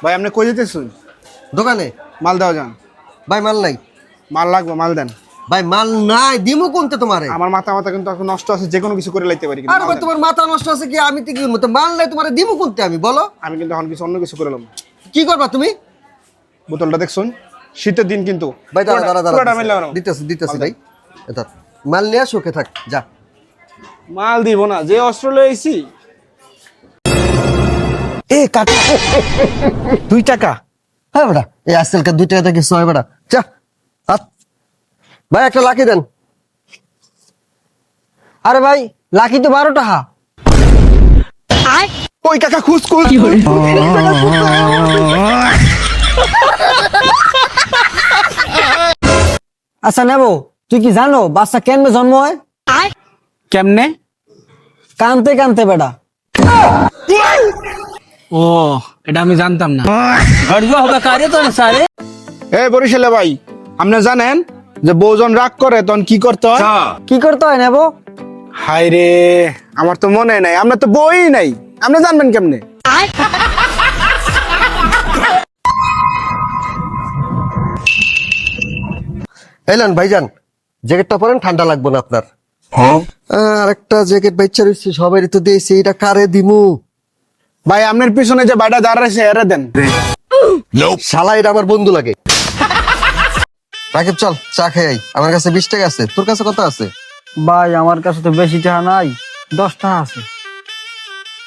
ভাই আপনি কই যেতেছেন? দোকানে। মাল দাও যান। ভাই মাল নাই। মাল লাগবে, মাল দেন। ভাই মাল নাই, দিমু কোনতে তোমারে? আমার মাথা কিন্তু এখন নষ্ট আছে, যে কোনো কিছু করে লাইতে পারি কিন্তু। আরে ভাই তোমার মাথা নষ্ট আছে কি? আমি তো কি মত মাল নাই তোমারে দিমু কোনতে আমি বলো? আমি কিন্তু এখন কিছু অন্য কিছু করে লাম। কি করবা তুমি? বোতলটা দেখছুন, শীতের দিন কিন্তু। ভাই দাঁড়া পুরোটা মিলে নাও। দিতেছি ভাই। এটা মাল নিয়ে সুখে থাক যা। মাল দিব না, যে অস্ত্র লইছি। এ কাকা 2 টাকা। হ্যাঁ বেটা, এই আজকালকার 2 টাকা থেকে 6 বেটা যা। ভাই একটা লাকি দেন। আরে ভাই লাকি তো 12 টাকা। ওই কাকা খুশ। আচ্ছা নেবো, তুই কি জানো বাচ্চা কেমনে জন্ম হয়? কেমনে? কানতে কানতে বেটা। ও এটা আমি জানতাম না। ঘরগো হবে কারে তো সারে। এই বরিশালে ভাই, আপনি জানেন যে বউজন রাগ করে তখন কি করতে হয়? কি করতে হয় নেবো? হাই রে, আমার তো মনে নাই, আপনার তো বই নাই, আপনি জানবেন কেমনে? এলেন ভাইজান, জ্যাকেটটা পরেন, ঠান্ডা লাগবে না আপনার। আরেকটা জ্যাকেট বাইচ্চা রয়েছে, সবাই তো দিয়েছি, এটা কারে দিমু? ভাই আপনার পিছনে যে বাইটা দাঁড়াইছে এরে দেন। শালা এটা আমার বন্ধু লাগে। রাকিব চল চা খেয়ে আই। আমার কাছে 20 টাকা আছে, তোর কাছে কত আছে? ভাই আমার কাছে তো বেশি টাকা নাই, 10 টাকা আছে।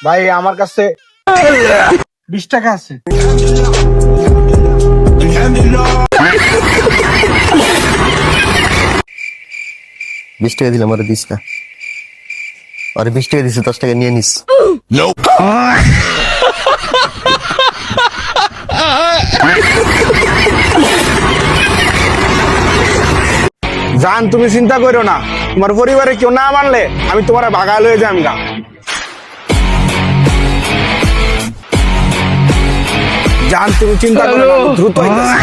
ভাই আমার কাছে 20 টাকা আছে। বিশ টাকা দিলাম, আরে দিস না। আরে 20 টাকা দিছে, 10 টাকা নিয়ে নিস। জান তুমি চিন্তা করো না, তোমার পরিবারে কেউ না মানলে আমি তোমার ভাগা লয়ে যাই গা। জান তুমি চিন্তা করো না, আমি দ্রুত হইতাছি।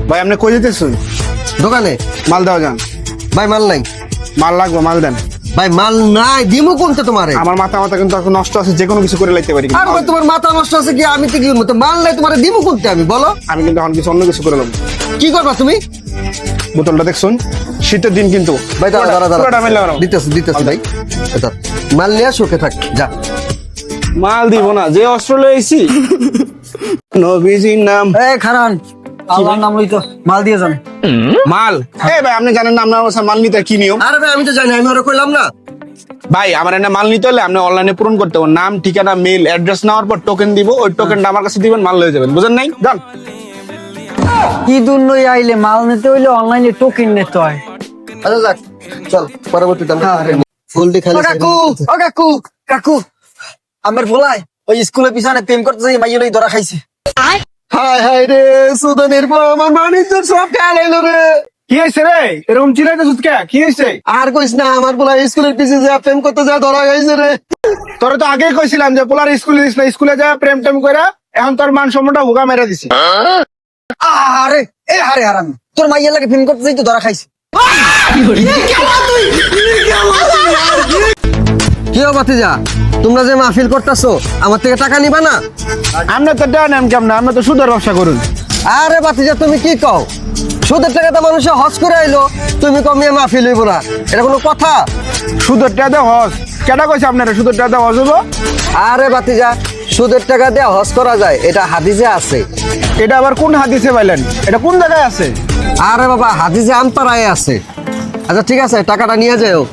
ভাই আপনি কই যেতেছেন? দোকানে। মাল দাও যান। ভাই মাল নাই। মাল লাগবে, মাল দেন। ভাই মাল নাই, দিমু কোনতে তোমারে? আমার মাথা কিন্তু এখন নষ্ট আছে, যে কোনো কিছু করে লাইতে পারি কিন্তু। আরে ভাই তোমার মাথা নষ্ট আছে কি? আমি তো কি মত মাল নাই তোমারে দিমু কোনতে আমি বলো? আমি কিন্তু এখন কিছু অন্য কিছু করে লাম। কি করবা তুমি? বোতলটা দেখছুন, শীতের দিন কিন্তু। ভাই পুরোটা মিলে নাও। দিতেছি ভাই। এটা মাল নিয়ে সুখে থাক যা। মাল দিব না, যে অস্ত্র লইছি। নবীজির নাম। এই খারান, আল্লাহর নাম লইতো মাল দিয়ে যান। মাল? এই ভাই আপনি জানেন না আপনার কাছে মাল নিতে কি নিয়ম? আরে ভাই আমি তো জানি, আমি ওরা কইলাম না। ভাই আমার এনে মাল নিতে হলে আপনি অনলাইনে পূরণ করতে হবে, নাম ঠিকানা মেল অ্যাড্রেস নেওয়ার পর টোকেন দিব, ওই টোকেনটা আমার কাছে দিবেন, মাল লয়ে যাবেন, বুঝেন নাই? যান। কি দুর্নই আইলে মাল নিতে হইলে অনলাইনে টোকেন নিতে হয়। আচ্ছা যাক, চল পরবর্তীতে আমরা ফুল দি খালি। ও কাকু, ও কাকু, কাকু আমার ভোলাই ওই স্কুলের পিছনে প্রেম করতে যাই মাইয়ে লই ধরা খাইছে। হাই হাই রে, সুদানের পর আমার বাণিজ্য সব খেয়াল রে। কি হয়েছে রে, এরকম চিরাইতেছিস কে? কি হয়েছে? আর কইস না, আমার বলা স্কুলের পিছে যা প্রেম করতে যা ধরা গেছে রে। তোরে তো আগেই কইছিলাম যে পোলার স্কুলে দিস না, স্কুলে যা প্রেম টেম করে, এখন তোর মান সম্মানটা হুগা মেরে দিছি। আরে এ আরে আরাম তোর মাইয়ের লাগে প্রেম করতে যাই তো ধরা খাইছে। কি বাতি যা, তোমরা যে মাহফিল করতেছো আমার থেকে টাকা নিবা না? আমরা তো দেন কেমন, আমরা তো সুদের ব্যবসা করুন। আরে বাতিজা তুমি কি কও? সুদের টাকাতে মানুষে হজ করে আইলো, তুমি কমিয়ে মাহফিল হইব না, এটা কোনো কথা? সুদের টাকা দিয়ে হজ কেটা কইছে আপনারা? সুদের টাকা দিয়ে হজ হবো? আরে বাতিজা, সুদের টাকা দিয়ে হজ করা যায়, এটা হাদিসে আছে। এটা আবার কোন হাদিসে পাইলেন? এটা কোন জায়গায় আছে? আরে বাবা, হাদিসে আমপারায় আছে। আচ্ছা ঠিক আছে, টাকাটা নিয়ে যাও।